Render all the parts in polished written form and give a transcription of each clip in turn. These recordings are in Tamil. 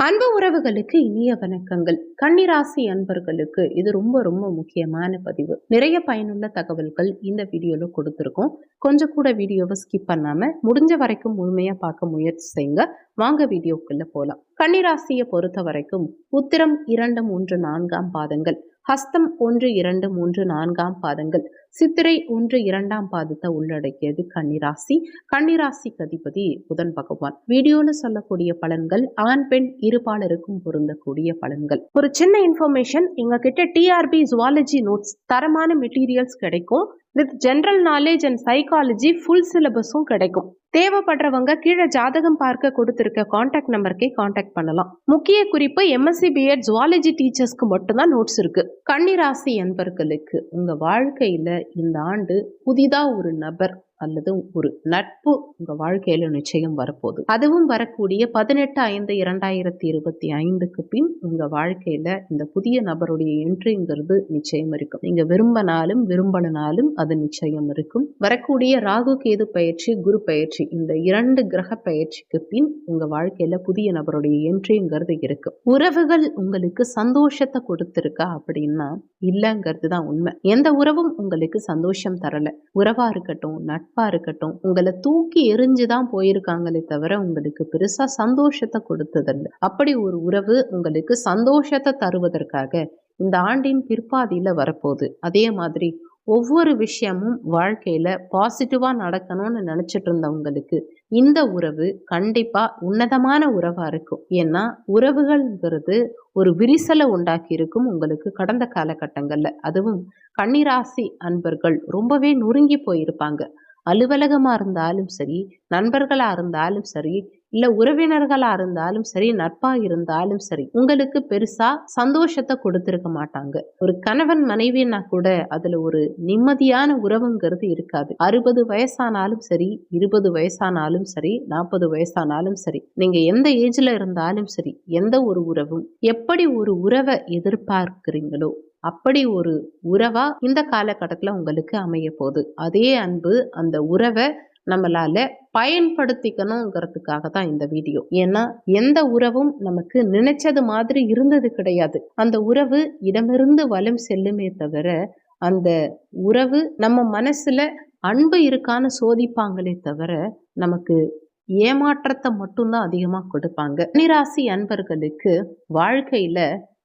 அன்பு உறவுகளுக்கு இனிய வணக்கங்கள். கன்னிராசி அன்பர்களுக்கு இது ரொம்ப ரொம்ப முக்கியமான பதிவு. நிறைய பயனுள்ள தகவல்கள் இந்த வீடியோல கொடுத்துருக்கோம். கொஞ்சம் கூட வீடியோவை ஸ்கிப் பண்ணாம முடிஞ்ச வரைக்கும் முழுமையா பார்க்க முயற்சி செய்யுங்க. வாங்க வீடியோக்குள்ள போலாம். கன்னிராசியை பொறுத்த வரைக்கும் உத்திரம் 2, 3, 4 பாதங்கள், ஹஸ்தம் 1, 2, 3, 4 பாதங்கள், சித்திரை 1, 2 பாதத்தை உள்ளடக்கியது கன்னிராசி. கன்னிராசிக்கு அதிபதி புதன் பகவான். வீடியோல சொல்லக்கூடிய பலன்கள் ஆண் பெண் இருபாலருக்கும் பொருந்தக்கூடிய பலன்கள். ஒரு சின்ன இன்ஃபர்மேஷன், எங்க கிட்ட டிஆர்பி ஜுவாலஜி நோட்ஸ் தரமான மெட்டீரியல்ஸ் கிடைக்கும். With general knowledge and psychology full சிலபஸும் கிடைக்கும். தேவைப்படுறவங்க கீழே ஜாதகம் பார்க்க கொடுத்திருக்க கான்டாக்ட் நம்பருக்கே கான்டாக்ட் பண்ணலாம். முக்கிய குறிப்பு, எம்எஸ்சி பிஎட் ஜுவாலஜி டீச்சர்ஸ்க்கு மட்டும்தான் நோட்ஸ் இருக்கு. கன்னிராசி என்பர்களுக்கு உங்க வாழ்க்கையில இந்த ஆண்டு புதிதா ஒரு நபர் அல்லது ஒரு நட்பு உங்க வாழ்க்கையில நிச்சயம் வரப்போகுது. அதுவும் வரக்கூடிய 18/5/2025 பின் உங்க வாழ்க்கையில இந்த புதிய நபருடைய என்ட்ரிங்கிறது நிச்சயம் இருக்கும். நீங்க விரும்பினாலும் விரும்பலனாலும் அது நிச்சயம் இருக்கும். வரக்கூடிய ராகு கேது பயிற்சி, குரு பயிற்சி, இந்த 2 கிரக பயிற்சிக்கு பின் உங்க வாழ்க்கையில புதிய நபருடைய என்ட்ரிங்கிறது இருக்கும். உறவுகள் உங்களுக்கு சந்தோஷத்தை கொடுத்திருக்கா அப்படின்னா இல்லங்கிறது தான் உண்மை. எந்த உறவும் உங்களுக்கு சந்தோஷம் தரல. உறவா இருக்கட்டும், நட்பா இருக்கட்டும், உங்களை தூக்கி எரிஞ்சுதான் போயிருக்காங்களே தவிர உங்களுக்கு பெருசா சந்தோஷத்தை கொடுத்ததில்லை. அப்படி ஒரு உறவு உங்களுக்கு சந்தோஷத்தை தருவதற்காக இந்த ஆண்டின் பிற்பாதியில வரப்போகுது. அதே மாதிரி ஒவ்வொரு விஷயமும் வாழ்க்கையில பாசிட்டிவா நடக்கணும்னு நினைச்சிட்டு இருந்தவங்களுக்கு இந்த உறவு கண்டிப்பா உன்னதமான உறவா இருக்கும். ஏன்னா உறவுகள்ங்கிறது ஒரு விரிசலை உண்டாக்கி இருக்கும் உங்களுக்கு கடந்த காலகட்டங்கள்ல. அதுவும் கன்னிராசி அன்பர்கள் ரொம்பவே நொறுங்கி போயிருப்பாங்க. அலுவலகமா இருந்தாலும் சரி, நண்பர்களா இருந்தாலும் சரி, இல்ல உறவினர்களா இருந்தாலும் சரி, நட்பா இருந்தாலும் சரி, உங்களுக்கு பெருசா சந்தோஷத்தை கொடுத்திருக்க மாட்டாங்க. ஒரு கணவன் மனைவினா கூட அதுல ஒரு நிம்மதியான உறவுங்கிறது இருக்காது. 60 வயசானாலும் சரி, 20 வயசானாலும் சரி, 40 வயசானாலும் சரி, நீங்க எந்த ஏஜ்ல இருந்தாலும் சரி, எந்த ஒரு உறவும் எப்படி ஒரு உறவை எதிர்பார்க்கிறீங்களோ அப்படி ஒரு உறவா இந்த காலகட்டத்துல உங்களுக்கு அமைய போகுது. அதே அன்பு அந்த உறவை நம்மளால பயன்படுத்திக்கணுங்கிறதுக்காக தான் இந்த வீடியோ. ஏன்னா எந்த உறவும் நமக்கு நினைச்சது மாதிரி இருந்தது கிடையாது. அந்த உறவு இடமிருந்து வலம் செல்லுமே தவிர அந்த உறவு நம்ம மனசுல அன்பு இருக்கான்னு சோதிப்பாங்களே தவிர நமக்கு ஏமாற்றத்தை மட்டும்தான் அதிகமா கொடுப்பாங்க. கன்னிராசி அன்பர்களுக்கு வாழ்க்கையில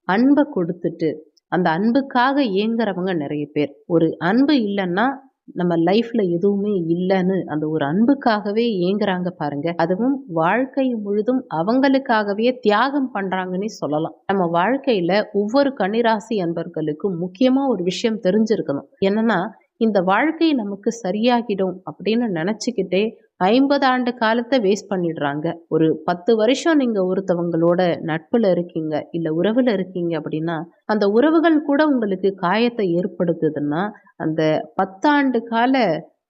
அன்பை கொடுத்துட்டு அந்த அன்புக்காக ஏங்குறவங்க நிறைய பேர். ஒரு அன்பு இல்லைன்னா நம்ம லைஃப்ல எதுவுமே இல்லைன்னு அந்த ஒரு அன்புக்காகவே ஏங்குறாங்க பாருங்க. அதுவும் வாழ்க்கை முழுதும் அவங்களுக்காகவே தியாகம் பண்றாங்கன்னு சொல்லலாம். நம்ம வாழ்க்கையில ஒவ்வொரு கன்னிராசி அன்பர்களுக்கும் முக்கியமா ஒரு விஷயம் தெரிஞ்சிருக்கணும். என்னன்னா இந்த வாழ்க்கை நமக்கு சரியாகிடும் அப்படின்னு நினைச்சுக்கிட்டே 50 ஆண்டு காலத்தை வேஸ்ட் பண்ணிடுறாங்க. ஒரு 10 வருஷம் நீங்க ஒருத்தவங்களோட நட்புல இருக்கீங்க, இல்ல உறவுல இருக்கீங்க அப்படின்னா அந்த உறவுகள் கூட உங்களுக்கு காயத்தை ஏற்படுத்துதுன்னா அந்த 10 ஆண்டு கால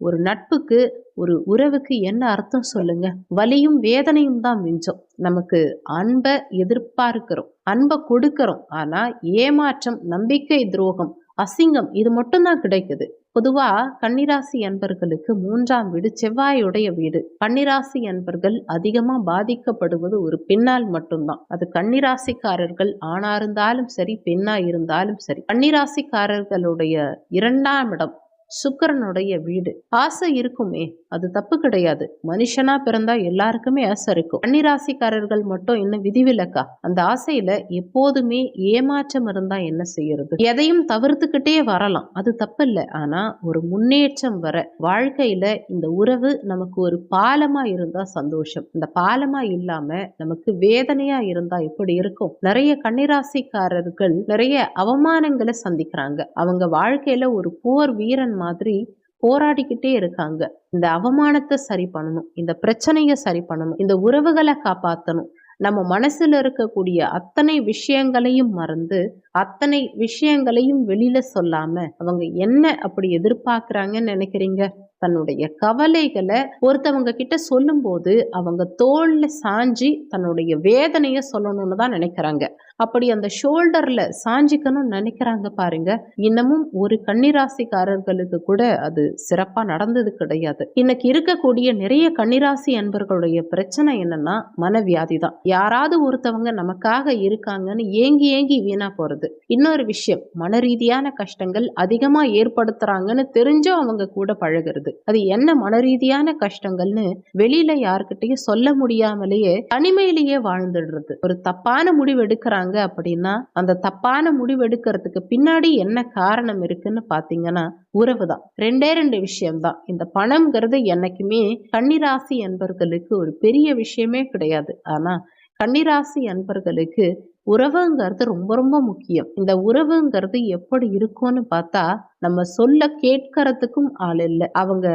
ஒரு நட்புக்கு, ஒரு உறவுக்கு என்ன அர்த்தம் சொல்லுங்க? வலியும் வேதனையும் தான் மிஞ்சம். நமக்கு அன்பை எதிர்பார்க்கிறோம், அன்பை கொடுக்கிறோம், ஆனா ஏமாற்றம், நம்பிக்கை துரோகம், அசிங்கம் இது மட்டும்தான் கிடைக்குது. பொதுவா கன்னிராசி அன்பர்களுக்கு 3ஆம் வீடு செவ்வாயுடைய வீடு. கன்னிராசி அன்பர்கள் அதிகமா பாதிக்கப்படுவது ஒரு பெண்ணால் மட்டும்தான். அது கன்னிராசிக்காரர்கள் ஆணா இருந்தாலும் சரி, பெண்ணா இருந்தாலும் சரி. கன்னிராசிக்காரர்களுடைய 2ஆம் இடம் சுக்கிரனுடைய வீடு. ஆசை இருக்குமே, அது தப்பு கிடையாது. மனுஷனா பிறந்தா எல்லாருக்குமே ஆசை இருக்கும். கன்னிராசிக்காரர்கள் மட்டும் என்ன விதிவிலக்கா? அந்த ஆசையில எப்போதுமே ஏமாற்றம் இருந்தா என்ன செய்யறது? எதையும் தவிர்த்துக்கிட்டே வரலாம், அது தப்பு இல்லை. ஆனா ஒரு முன்னேற்றம் வர வாழ்க்கையில இந்த உறவு நமக்கு ஒரு பாலமா இருந்தா சந்தோஷம். இந்த பாலமா இல்லாம நமக்கு வேதனையா இருந்தா எப்படி இருக்கும்? நிறைய கன்னிராசிக்காரர்கள் நிறைய அவமானங்களை சந்திக்கிறாங்க. அவங்க வாழ்க்கையில ஒரு போர் வீரன் மாதிரி போராடிக்கிட்டே இருக்காங்க. இந்த அவமானத்தை சரி பண்ணணும், இந்த பிரச்சனையை சரி பண்ணணும், இந்த உறவுகளை காப்பாற்றணும். நம்ம மனசுல இருக்கக்கூடிய அத்தனை விஷயங்களையும் மறந்து அத்தனை விஷயங்களையும் வெளியில சொல்லாம அவங்க என்ன அப்படி எதிர்பார்க்கிறாங்கன்னு நினைக்கிறீங்க? தன்னுடைய கவலைகளை ஒருத்தவங்க கிட்ட சொல்லும்போது அவங்க தோல்ல சாஞ்சி தன்னுடைய வேதனைய சொல்லணும்னு தான் நினைக்கிறாங்க. அப்படி அந்த ஷோல்டர்ல சாஞ்சிக்கணும்னு நினைக்கிறாங்க பாருங்க. இன்னமும் ஒரு கன்னிராசிக்காரர்களுக்கு கூட அது சிறப்பா நடந்தது கிடையாது. இன்னைக்கு இருக்கக்கூடிய நிறைய கன்னிராசி அன்பர்களுடைய பிரச்சனை என்னன்னா மனவியாதி தான். யாராவது ஒருத்தவங்க நமக்காக இருக்காங்கன்னு ஏங்கி ஏங்கி வீணா போறது. இன்னொரு விஷயம், மன ரீதியான கஷ்டங்கள் அதிகமா ஏற்படுத்துறாங்கன்னு தெரிஞ்சும் அவங்க கூட பழகிறது. அது என்ன மன ரீதியான கஷ்டங்கள்னு வெளியில யார்கிட்டயும் சொல்ல முடியாமலேயே தனிமையிலேயே வாழ்ந்துடுறது. ஒரு தப்பான முடிவு எடுக்கிறாங்க அப்படின்னா அந்த தப்பான முடிவு எடுக்கிறதுக்கு பின்னாடி என்ன காரணம் இருக்குன்னு பாத்தீங்கன்னா உறவு தான். ரெண்டு விஷயம்தான். இந்த பணம்ங்கிறது என்னைக்குமே கன்னிராசி அன்பர்களுக்கு ஒரு பெரிய விஷயமே கிடையாது. ஆனா கன்னிராசி அன்பர்களுக்கு உறவுங்கிறது ரொம்ப ரொம்ப முக்கியம். இந்த உறவுங்கிறது எப்படி இருக்கும்னு பார்த்தா, நம்ம சொல்ல கேட்கறதுக்கும் ஆள் இல்லை. அவங்க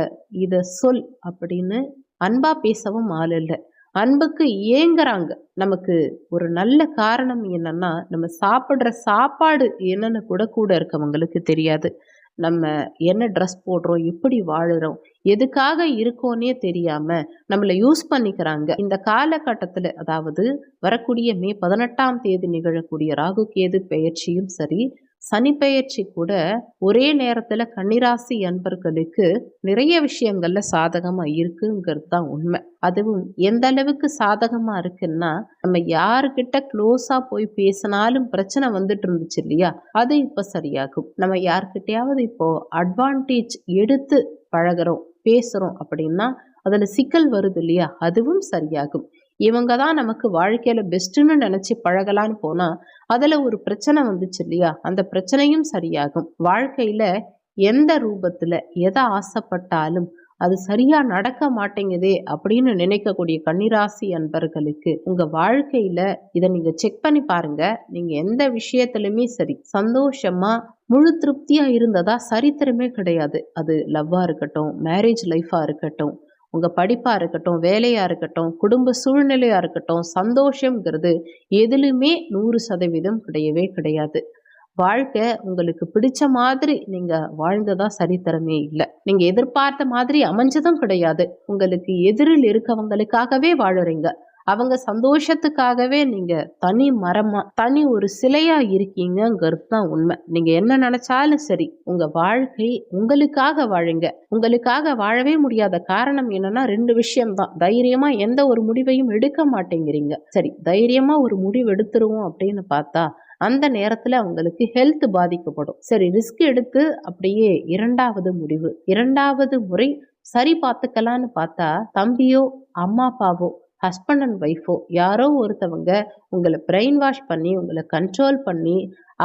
இத சொல் அப்படின்னு அன்பா பேசவும் ஆள் இல்லை. அன்புக்கு ஏங்குறாங்க. நமக்கு ஒரு நல்ல காரணம் என்னன்னா, நம்ம சாப்பிடுற சாப்பாடு என்னன்னு கூட இருக்கவங்களுக்கு தெரியாது. நம்ம என்ன ட்ரெஸ் போடுறோம், எப்படி வாழுறோம், எதுக்காக இருக்கோன்னே தெரியாம நம்மளை யூஸ் பண்ணிக்கிறாங்க. இந்த காலகட்டத்துல, அதாவது வரக்கூடிய மே 18ஆம் தேதி நிகழக்கூடிய ராகு கேது பெயர்ச்சியும் சரி, சனி பெயர்ச்சி கூட ஒரே நேரத்துல கன்னிராசி அன்பர்களுக்கு நிறைய விஷயங்கள்ல சாதகமா இருக்குங்கிறது தான் உண்மை. அதுவும் எந்த அளவுக்கு சாதகமா இருக்குன்னா, நம்ம யாருக்கிட்ட க்ளோஸா போய் பேசினாலும் பிரச்சனை வந்துட்டு இருந்துச்சு இல்லையா, அது இப்ப சரியாகும். நம்ம யார்கிட்டயாவது இப்போ அட்வான்டேஜ் எடுத்து பழகுறோம், பேசுறோம் அப்படின்னா அதுல சிக்கல் வருது இல்லையா, அதுவும் சரியாகும். இவங்க தான் நமக்கு வாழ்க்கையில பெஸ்ட்னு நினைச்சு பழகலான்னு போனா அதுல ஒரு பிரச்சனை வந்துச்சு இல்லையா, அந்த பிரச்சனையும் சரியாகும். வாழ்க்கையில எந்த ரூபத்துல எதை ஆசைப்பட்டாலும் அது சரியா நடக்க மாட்டேங்குதே அப்படின்னு நினைக்கக்கூடிய கன்னிராசி அன்பர்களுக்கு உங்க வாழ்க்கையில இதை நீங்க செக் பண்ணி பாருங்க. நீங்க எந்த விஷயத்திலுமே சரி சந்தோஷமா முழு திருப்தியா இருந்ததா சரித்திரமே கிடையாது. அது லவ்வா இருக்கட்டும், மேரேஜ் லைஃபா இருக்கட்டும், உங்க படிப்பா இருக்கட்டும், வேலையா இருக்கட்டும், குடும்ப சூழ்நிலையா இருக்கட்டும், சந்தோஷம்ங்கிறது எதிலுமே 100% கிடையவே கிடையாது. வாழ்க்கை உங்களுக்கு பிடிச்ச மாதிரி நீங்க வாழ்ந்ததா சரித்திரமே இல்லை. நீங்க எதிர்பார்த்த மாதிரி அமைஞ்சதும் கிடையாது. உங்களுக்கு எதிரில் இருக்கவங்களுக்காகவே வாழுறீங்க. அவங்க சந்தோஷத்துக்காகவே நீங்க தனி மரமா, தனி ஒரு சிலையா இருக்கீங்கிறது தான் உண்மை. நீங்க என்ன நினைச்சாலும் சரி, உங்க வாழ்க்கை உங்களுக்காக வாழுங்க. உங்களுக்காக வாழவே முடியாத காரணம் என்னன்னா 2 விஷயம்தான். தைரியமா எந்த ஒரு முடிவையும் எடுக்க மாட்டேங்கிறீங்க. சரி, தைரியமா ஒரு முடிவு எடுத்துருவோம் அப்படின்னு பார்த்தா அந்த நேரத்துல அவங்களுக்கு ஹெல்த் பாதிக்கப்படும். சரி, ரிஸ்க் எடுத்து அப்படியே 2வது முறை சரி பார்த்துக்கலான்னு பார்த்தா தம்பியோ அம்மா அப்பாவோ ஹஸ்பண்ட் அண்ட் ஒய்ஃபோ யாரோ ஒருத்தவங்க உங்களை பிரெயின் வாஷ் பண்ணி உங்களை கண்ட்ரோல் பண்ணி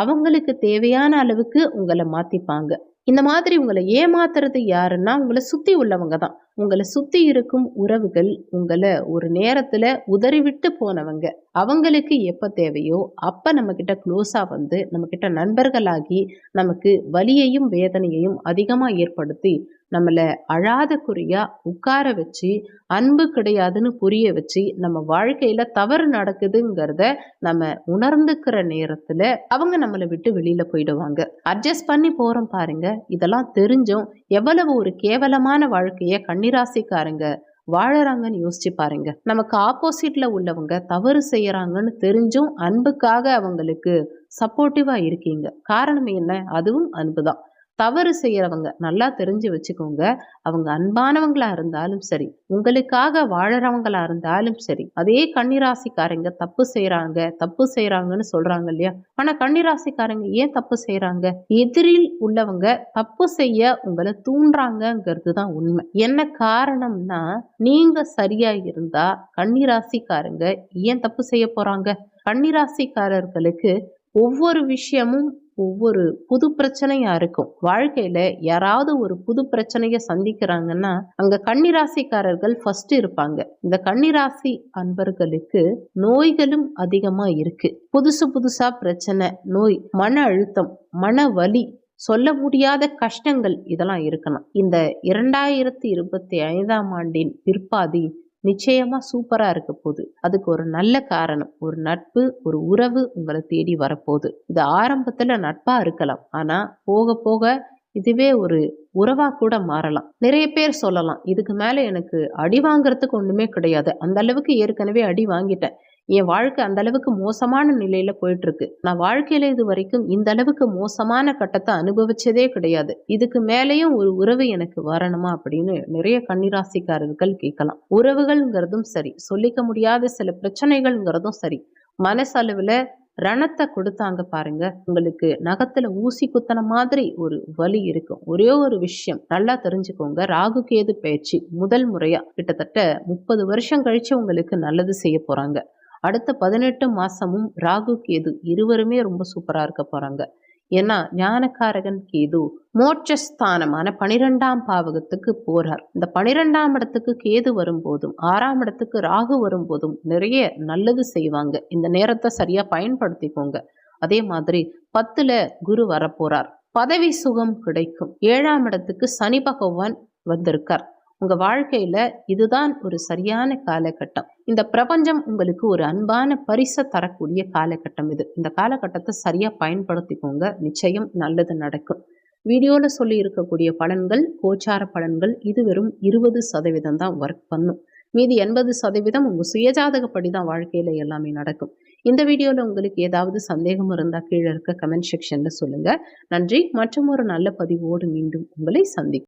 அவங்களுக்கு தேவையான அளவுக்கு உங்களை மாத்திப்பாங்க. இந்த மாதிரி உங்களை ஏமாத்துறது யாருன்னா உங்களை சுத்தி உள்ளவங்க தான். உங்களை சுத்தி இருக்கும் உறவுகள் உங்களை ஒரு நேரத்துல உதறிவிட்டு போனவங்க. அவங்களுக்கு எப்ப தேவையோ அப்ப நம்ம கிட்ட க்ளோஸா வந்து நம்ம கிட்ட நண்பர்களாகி நமக்கு வலியையும் வேதனையையும் அதிகமா ஏற்படுத்தி நம்மள அழாத குறியா உட்கார வச்சு அன்பு கிடையாதுன்னு புரிய வச்சு நம்ம வாழ்க்கையில தவறு நடக்குதுங்கிறத நம்ம உணர்ந்துக்கிற நேரத்துல அவங்க நம்மளை விட்டு வெளியில போயிடுவாங்க. அட்ஜஸ்ட் பண்ணி போறோம் பாருங்க. இதெல்லாம் தெரிஞ்சும் எவ்வளவு ஒரு கேவலமான வாழ்க்கைய கன்னிராசிக்காரங்க வாழறாங்கன்னு யோசிச்சு பாருங்க. நமக்கு ஆப்போசிட்ல உள்ளவங்க தவறு செய்யறாங்கன்னு தெரிஞ்சும் அன்புக்காக அவங்களுக்கு சப்போர்ட்டிவா இருக்கீங்க. காரணம் என்ன? அதுவும் அன்புதான். தவறு செய்யறவங்க நல்லா தெரிஞ்சு வச்சுக்கோங்க. அவங்க அன்பானவங்களா இருந்தாலும் சரி, உங்களுக்காக வாழறவங்களா இருந்தாலும் சரி, அதே கன்னிராசிக்காரங்க தப்பு செய்யறாங்கன்னு சொல்றாங்க இல்லையா, ஆனா கன்னிராசிக்காரங்க ஏன் தப்பு செய்யறாங்க? எதிரில் உள்ளவங்க தப்பு செய்ய உங்களை தூண்டுறாங்கிறது தான் உண்மை. என்ன காரணம்னா, நீங்க சரியா இருந்தா கன்னிராசிக்காரங்க ஏன் தப்பு செய்ய போறாங்க? கன்னிராசிக்காரர்களுக்கு ஒவ்வொரு விஷயமும் ஒவ்வொரு புது பிரச்சனையா இருக்கும். வாழ்க்கையில யாராவது ஒரு புது பிரச்சனைய சந்திக்கிறாங்கன்னா அங்க கன்னிராசிக்காரர்கள் ஃபர்ஸ்ட் இருப்பாங்க. இந்த கன்னிராசி அன்பர்களுக்கு நோய்களும் அதிகமா இருக்கு. புதுசா பிரச்சனை, நோய், மன அழுத்தம், மன வலி, சொல்ல முடியாத கஷ்டங்கள் இதெல்லாம் இருக்கணும். இந்த 2025ஆம் ஆண்டின் பிற்பாதி நிச்சயமா சூப்பரா இருக்க போகுது. அதுக்கு ஒரு நல்ல காரணம், ஒரு நட்பு, ஒரு உறவு உங்களை தேடி வரப்போகுது. இது ஆரம்பத்துல நட்பா இருக்கலாம், ஆனா போக போக இதுவே ஒரு உறவா கூட மாறலாம். நிறைய பேர் சொல்லலாம், இதுக்கு மேல எனக்கு அடி வாங்குறதுக்கு ஒண்ணுமே கிடையாது. அந்த அளவுக்கு ஏற்கனவே அடி வாங்கிட்டேன். என் வாழ்க்கை அந்த அளவுக்கு மோசமான நிலையில போயிட்டு இருக்கு. நான் வாழ்க்கையில இது வரைக்கும் இந்த அளவுக்கு மோசமான கட்டத்தை அனுபவிச்சதே கிடையாது. இதுக்கு மேலேயும் ஒரு உறவு எனக்கு வரணுமா அப்படின்னு நிறைய கன்னிராசிக்காரர்கள் கேட்கலாம். உறவுகள்ங்கிறதும் சரி, சொல்லிக்க முடியாத சில பிரச்சனைகள்ங்கிறதும் சரி, மனசளவுல ரணத்தை கொடுத்தாங்க பாருங்க. உங்களுக்கு நகத்துல ஊசி குத்தன மாதிரி ஒரு வலி இருக்கும். ஒரே ஒரு விஷயம் நல்லா தெரிஞ்சுக்கோங்க. ராகு கேது பயிற்சி முதல் முறையா கிட்டத்தட்ட 30 வருஷம் கழிச்சு உங்களுக்கு நல்லது செய்ய போறாங்க. அடுத்த 18 மாசமும் ராகு கேது இருவருமே ரொம்ப சூப்பரா இருக்க போறாங்க. ஏன்னா ஞானக்காரகன் கேது மோட்சஸ்தானமான 12ஆம் பாவகத்துக்கு போறார். இந்த 12ஆம் இடத்துக்கு கேது வரும்போதும் 6ஆம் இடத்துக்கு ராகு வரும்போதும் நிறைய நல்லது செய்வாங்க. இந்த நேரத்தை சரியா பயன்படுத்திக்கோங்க. அதே மாதிரி 10ல குரு வரப்போறார். பதவி சுகம் கிடைக்கும். 7ஆம் இடத்துக்கு சனி பகவான் வந்திருக்கார். உங்க வாழ்க்கையில இதுதான் ஒரு சரியான காலகட்டம். இந்த பிரபஞ்சம் உங்களுக்கு ஒரு அன்பான பரிசை தரக்கூடிய காலகட்டம் இது. இந்த காலகட்டத்தை சரியா பயன்படுத்திக்கோங்க. நிச்சயம் நல்லது நடக்கும். வீடியோல சொல்லி இருக்கக்கூடிய பலன்கள் கோச்சார பலன்கள். இது வெறும் 20% தான் ஒர்க் பண்ணும். மீதி 80% உங்க சுயஜாதகப்படி தான் வாழ்க்கையில எல்லாமே நடக்கும். இந்த வீடியோல உங்களுக்கு ஏதாவது சந்தேகம் இருந்தா கீழே இருக்க கமெண்ட் செக்ஷன்ல சொல்லுங்க. நன்றி. மற்றும் ஒரு நல்ல பதிவோடு மீண்டும் உங்களை சந்திக்கும்.